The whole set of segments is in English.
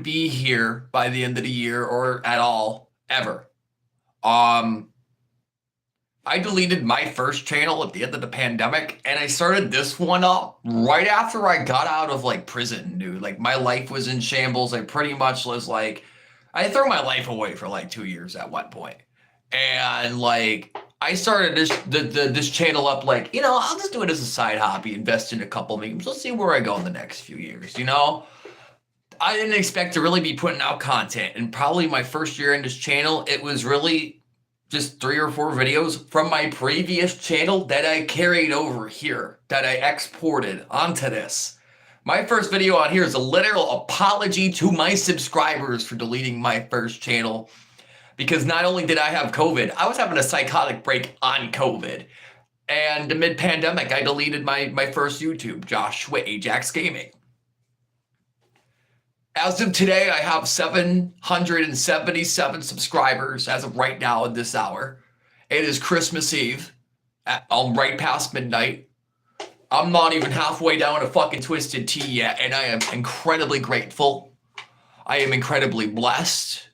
be here by the end of the year or at all ever. Um, I deleted my first channel at the end of the pandemic, and I started this one up right after I got out of like prison, dude. Like my life was in shambles. I pretty much was like, I threw my life away for like 2 years at one point, and like I started this channel up like I'll just do it as a side hobby, invest in a couple memes. Let's see where I go in the next few years. I didn't expect to really be putting out content, and probably my first year in this channel, it was really just 3 or 4 videos from my previous channel that I carried over here, that I exported onto this. My first video on here is a literal apology to my subscribers for deleting my first channel, because not only did I have COVID, I was having a psychotic break on COVID. And mid-pandemic, I deleted my first YouTube, Joshua Ajax Gaming. As of today, I have 777 subscribers as of right now at this hour. It is Christmas Eve. I'm right past midnight. I'm not even halfway down a fucking Twisted Tea yet, and I am incredibly grateful. I am incredibly blessed.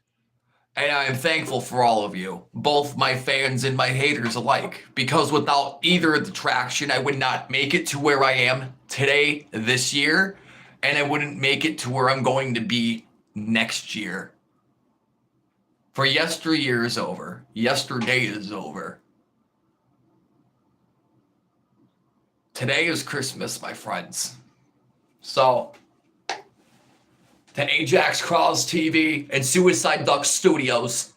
And I am thankful for all of you, both my fans and my haters alike, because without either of the traction, I would not make it to where I am today, this year, and I wouldn't make it to where I'm going to be next year. For yesteryear is over. Yesterday is over. Today is Christmas, my friends. So, to Ajax Crawls TV and Suicide Duck Studios,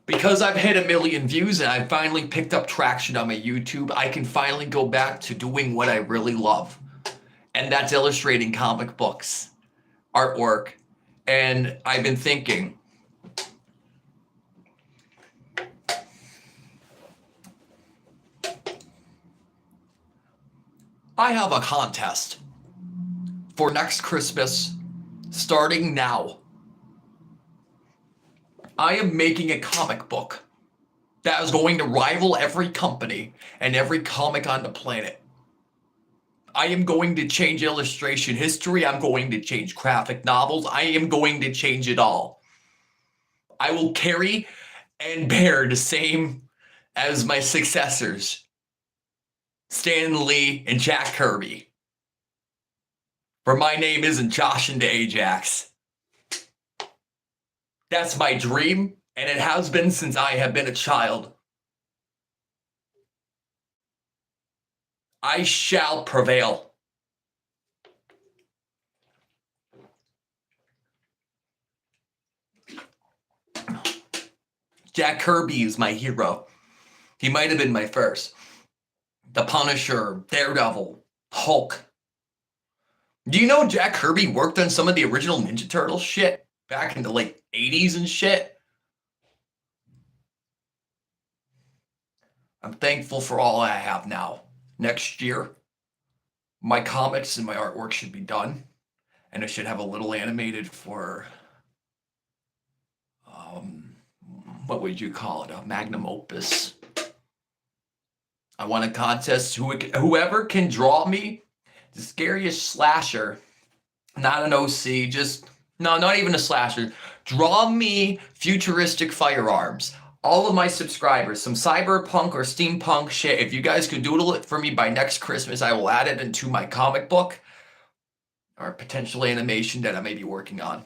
because I've hit 1 million views and I finally picked up traction on my YouTube, I can finally go back to doing what I really love. And that's illustrating comic books, artwork. And I've been thinking, I have a contest for next Christmas, starting now. I am making a comic book that is going to rival every company and every comic on the planet. I am going to change illustration history. I'm going to change graphic novels. I am going to change it all. I will carry and bear the same as my successors, Stan Lee and Jack Kirby. For my name isn't Josh into Ajax. That's my dream, and it has been since I have been a child. I shall prevail. Jack Kirby is my hero. He might have been my first. The Punisher, Daredevil, Hulk. Do you know Jack Kirby worked on some of the original Ninja Turtles shit back in the late 80s and shit? I'm thankful for all I have now. Next year, my comics and my artwork should be done, and I should have a little animated for, what would you call it, a magnum opus. I want a contest. Whoever can draw me the scariest slasher, not an OC, not even a slasher. Draw me futuristic firearms. All of my subscribers, some cyberpunk or steampunk shit. If you guys could doodle it for me by next Christmas, I will add it into my comic book or potential animation that I may be working on.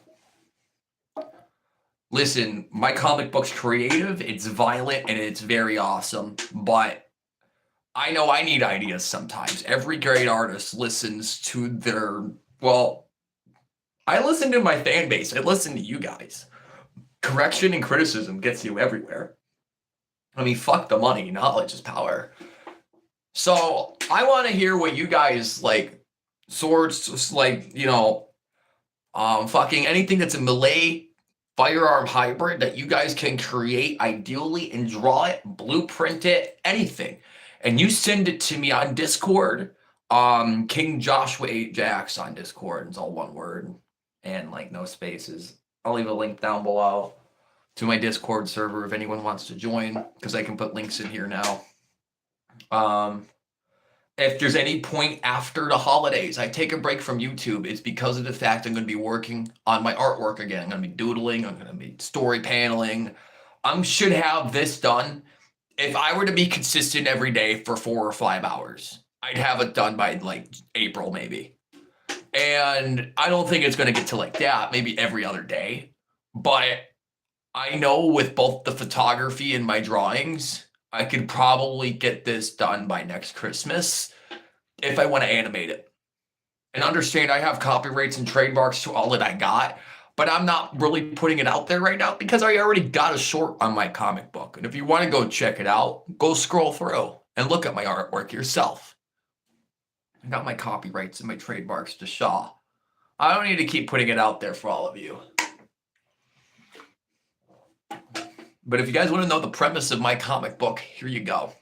Listen, my comic book's creative, it's violent, and it's very awesome, but I know I need ideas sometimes. Every great artist listens to I listen to my fan base. I listen to you guys. Correction and criticism gets you everywhere. I mean, fuck the money. Knowledge is power. So I want to hear what you guys like. Swords, like, fucking anything that's a melee firearm hybrid that you guys can create ideally and draw it, blueprint it, anything. And you send it to me on Discord. King Joshua Ajax on Discord. It's all one word and like no spaces. I'll leave a link down below to my Discord server if anyone wants to join, because I can put links in here now. if there's any point after the holidays I take a break from YouTube, it's because of the fact I'm going to be working on my artwork again. I'm going to be doodling. I'm going to be story paneling. I should have this done. If I were to be consistent every day for 4 or 5 hours, I'd have it done by like April maybe. And I don't think it's going to get to like that, maybe every other day. But I know with both the photography and my drawings, I could probably get this done by next Christmas if I want to animate it. And understand I have copyrights and trademarks to all that I got, but I'm not really putting it out there right now because I already got a short on my comic book. And if you want to go check it out, go scroll through and look at my artwork yourself. I got my copyrights and my trademarks to Shaw. I don't need to keep putting it out there for all of you. But if you guys want to know the premise of my comic book, here you go.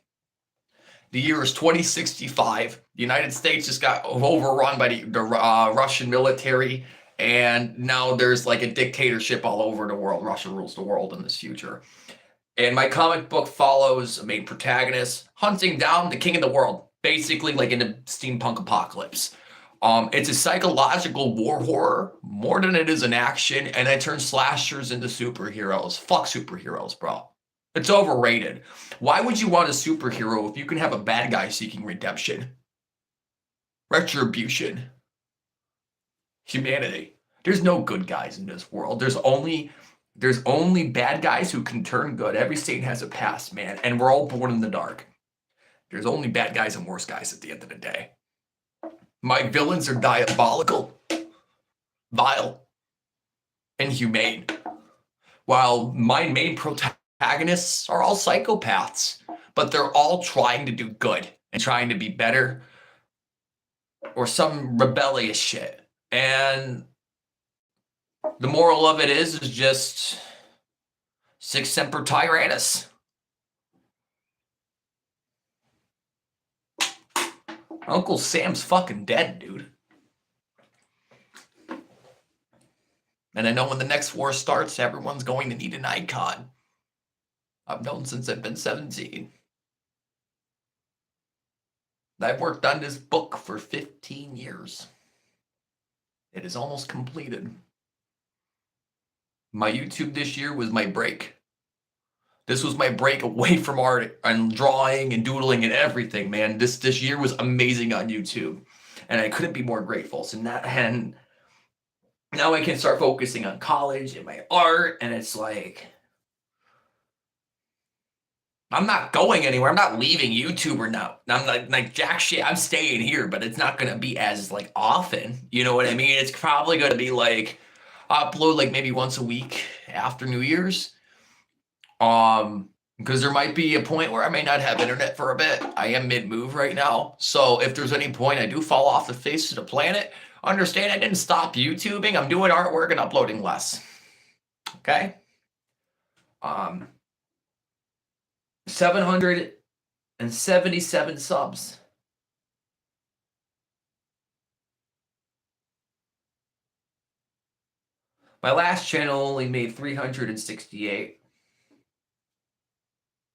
The year is 2065. The United States just got overrun by the Russian military, and now there's like a dictatorship all over the world. Russia rules the world in this future. And my comic book follows a main protagonist hunting down the king of the world, basically like in a steampunk apocalypse. It's a psychological war horror more than it is an action, and I turn slashers into superheroes. Fuck superheroes, bro. It's overrated. Why would you want a superhero if you can have a bad guy seeking redemption? Retribution. Humanity. There's no good guys in this world. There's only bad guys who can turn good. Every state has a past, man, and we're all born in the dark. There's only bad guys and worse guys at the end of the day. My villains are diabolical, vile, and humane, while my main protagonists are all psychopaths, but they're all trying to do good and trying to be better or some rebellious shit. And the moral of it is just Sic Semper Tyrannis. Uncle Sam's fucking dead, dude. And I know when the next war starts, everyone's going to need an icon. I've known since I've been 17. I've worked on this book for 15 years. It is almost completed. My YouTube this year was my break. This was my break away from art and drawing and doodling and everything, man. This year was amazing on YouTube, and I couldn't be more grateful. So now I can start focusing on college and my art, and it's like I'm not going anywhere. I'm not leaving YouTube or now. I'm not like jack shit. I'm staying here, but it's not gonna be as like often. You know what I mean? It's probably gonna be like upload like maybe once a week after New Year's. Because there might be a point where I may not have internet for a bit. I am mid-move right now. So if there's any point I do fall off the face of the planet, understand I didn't stop YouTubing. I'm doing artwork and uploading less. Okay? 777 subs. My last channel only made 368.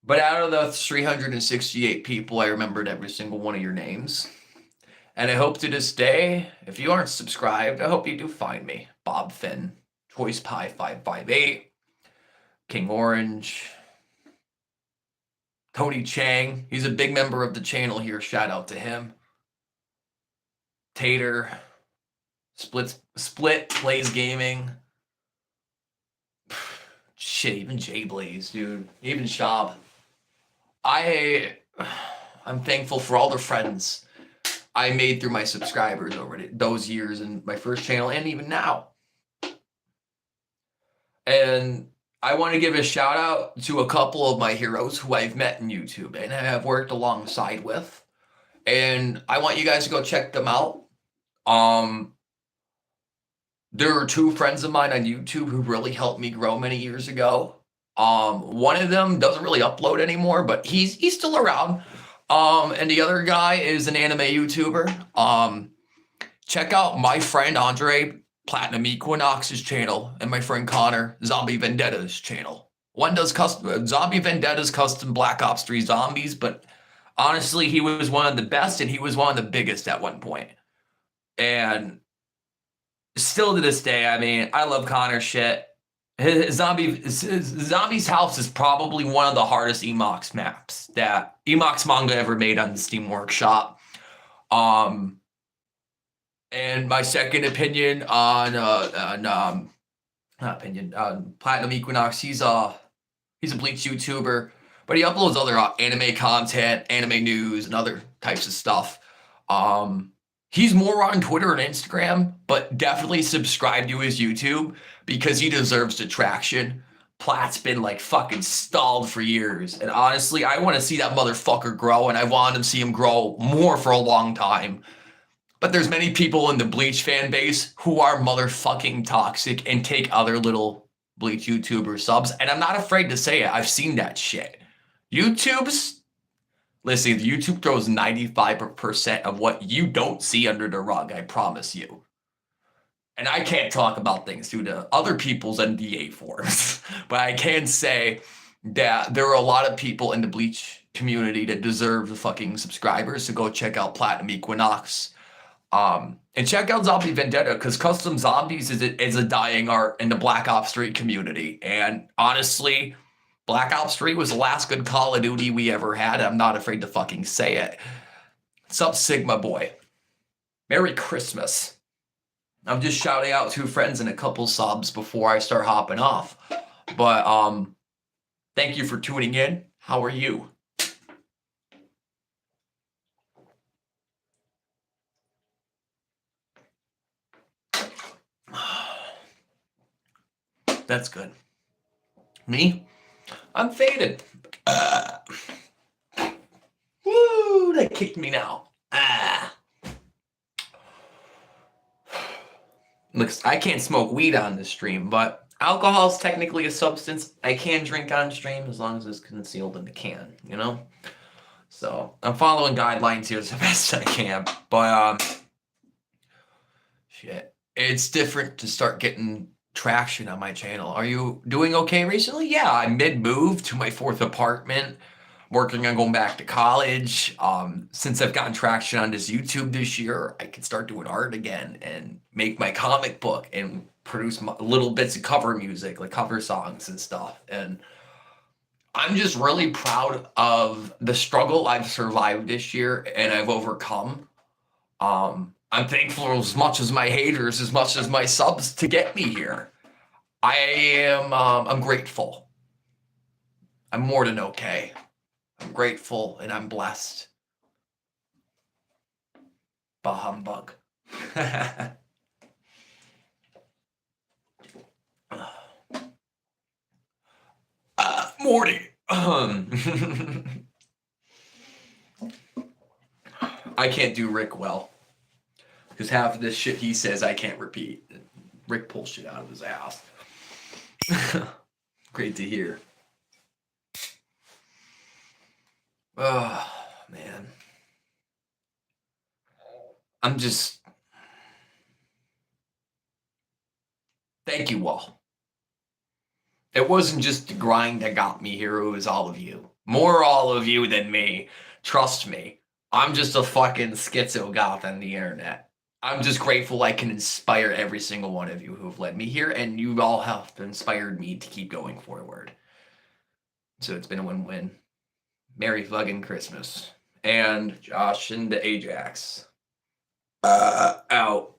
But out of those 368 people, I remembered every single one of your names. And I hope to this day, if you aren't subscribed, I hope you do find me. Bob Finn, Choice Pie 558, King Orange, Tony Chang. He's a big member of the channel here. Shout out to him. Tater, Split Plays Gaming. Shit, even Jay Blaze, dude. Even Shab. I'm thankful for all the friends I made through my subscribers over those years in my first channel and even now. And I want to give a shout out to a couple of my heroes who I've met in YouTube and have worked alongside with. And I want you guys to go check them out. There are two friends of mine on YouTube who really helped me grow many years ago. One of them doesn't really upload anymore, but he's still around. And the other guy is an anime YouTuber. Check out my friend Andre Platinum Equinox's channel and my friend Connor Zombie Vendetta's channel. One does Zombie Vendetta's custom Black Ops 3 zombies, but Honestly, he was one of the best and he was one of the biggest at one point. And still to this day, I mean, I love Connor shit. Zombie's house is probably one of the hardest Emox maps that Emox manga ever made on the Steam Workshop. Um, and my second opinion not opinion, Platinum Equinox, he's a Bleach YouTuber, but he uploads other anime content, anime news, and other types of stuff. He's more on Twitter and Instagram, but definitely subscribe to his YouTube because he deserves the traction. Platt's been like fucking stalled for years, and honestly, I want to see that motherfucker grow, and I wanted to see him grow more for a long time. But there's many people in the Bleach fan base who are motherfucking toxic and take other little Bleach YouTuber subs. And I'm not afraid to say it. I've seen that shit. Listen, YouTube throws 95% of what you don't see under the rug, I promise you. And I can't talk about things due to other people's NDA forms. But I can say that there are a lot of people in the Bleach community that deserve the fucking subscribers. So go check out Platinum Equinox. And check out Zombie Vendetta because custom zombies is a dying art in the Black Ops 3 community. And honestly, Black Ops 3 was the last good Call of Duty we ever had. I'm not afraid to fucking say it. Sup, Sigma Boy. Merry Christmas. I'm just shouting out 2 friends and a couple subs before I start hopping off. But thank you for tuning in. How are you? That's good. Me? I'm faded. Woo, they kicked me now. Looks, I can't smoke weed on this stream, but alcohol is technically a substance I can drink on stream as long as it's concealed in the can, you know? So I'm following guidelines here as the best I can, but shit. It's different to start getting traction on my channel. Are you doing okay recently? Yeah, I'm mid-move to my 4th apartment, working on going back to college. Since I've gotten traction on this YouTube this year, I can start doing art again and make my comic book and produce little bits of cover music, like cover songs and stuff. And I'm just really proud of the struggle I've survived this year and I've overcome. I'm thankful as much as my haters, as much as my subs to get me here. I'm grateful. I'm more than okay. I'm grateful and I'm blessed. Bah humbug. Morty. I can't do Rick well. Because half of this shit he says I can't repeat. Rick pulls shit out of his ass. Great to hear. Oh, man. I'm just... Thank you all. It wasn't just the grind that got me here, it was all of you. More all of you than me. Trust me. I'm just a fucking schizo goth on the internet. I'm just grateful I can inspire every single one of you who have led me here, and you all have inspired me to keep going forward. So it's been a win-win. Merry fucking Christmas. And Josh and the Ajax. Out.